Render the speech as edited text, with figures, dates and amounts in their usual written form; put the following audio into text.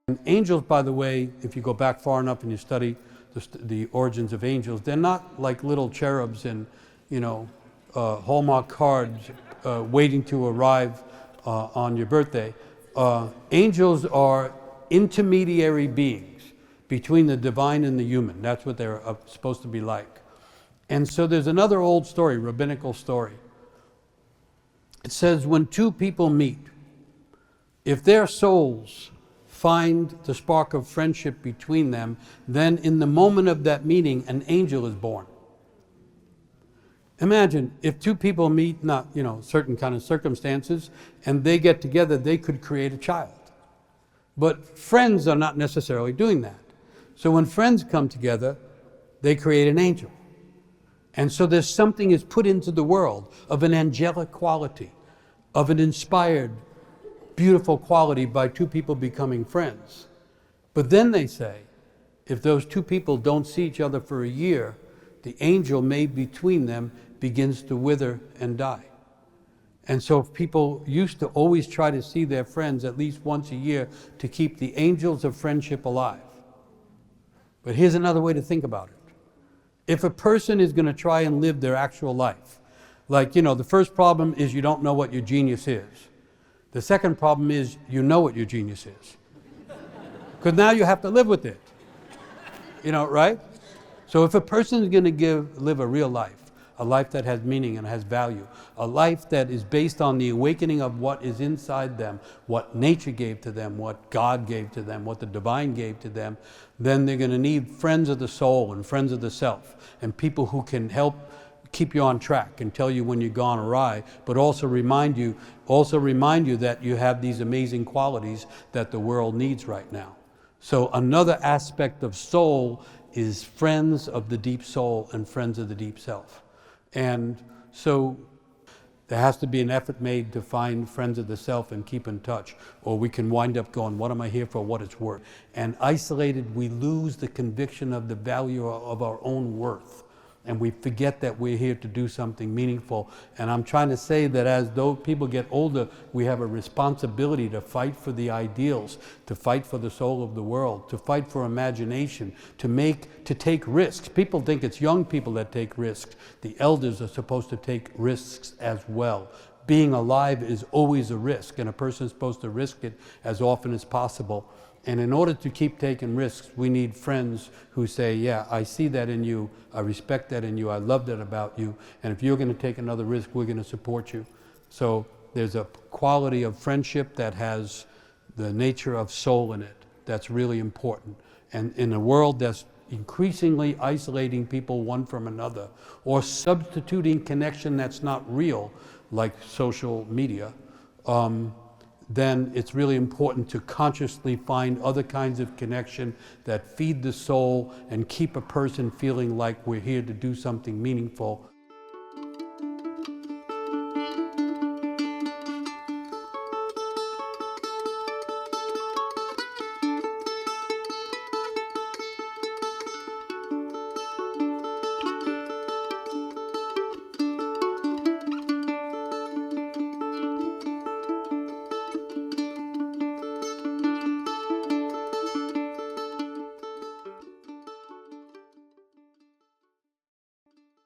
And angels, by the way, if you go back far enough and you study the origins of angels, they're not like little cherubs in, Hallmark cards waiting to arrive on your birthday. Angels are intermediary beings between the divine and the human. That's what they're supposed to be like. And so there's another old story, rabbinical story. It says when two people meet, if their souls find the spark of friendship between them, then in the moment of that meeting, an angel is born. Imagine if two people meet, not, certain kind of circumstances, and they get together, they could create a child. But friends are not necessarily doing that. So when friends come together, they create an angel. And so there's something is put into the world of an angelic quality, of an inspired, beautiful quality by two people becoming friends. But then they say, if those two people don't see each other for a year, the angel made between them begins to wither and die. And so people used to always try to see their friends at least once a year to keep the angels of friendship alive. But here's another way to think about it. If a person is going to try and live their actual life, like, the first problem is you don't know what your genius is. The second problem is you know what your genius is. Because now you have to live with it. Right? So if a person is going to live a real life, a life that has meaning and has value, a life that is based on the awakening of what is inside them, what nature gave to them, what God gave to them, what the divine gave to them, then they're going to need friends of the soul and friends of the self, and people who can help keep you on track and tell you when you've gone awry, but also remind you that you have these amazing qualities that the world needs right now. So another aspect of soul is friends of the deep soul and friends of the deep self. And so there has to be an effort made to find friends of the self and keep in touch, or we can wind up going, what am I here for, what it's worth? And isolated, we lose the conviction of the value of our own worth. And we forget that we're here to do something meaningful. And I'm trying to say that as though people get older, we have a responsibility to fight for the ideals, to fight for the soul of the world, to fight for imagination, to take risks. People think it's young people that take risks. The elders are supposed to take risks as well. Being alive is always a risk, and a person is supposed to risk it as often as possible. And in order to keep taking risks, we need friends who say, yeah, I see that in you, I respect that in you, I love that about you, and if you're going to take another risk, we're going to support you. So there's a quality of friendship that has the nature of soul in it that's really important. And in a world that's increasingly isolating people one from another, or substituting connection that's not real, like social media, then it's really important to consciously find other kinds of connection that feed the soul and keep a person feeling like we're here to do something meaningful.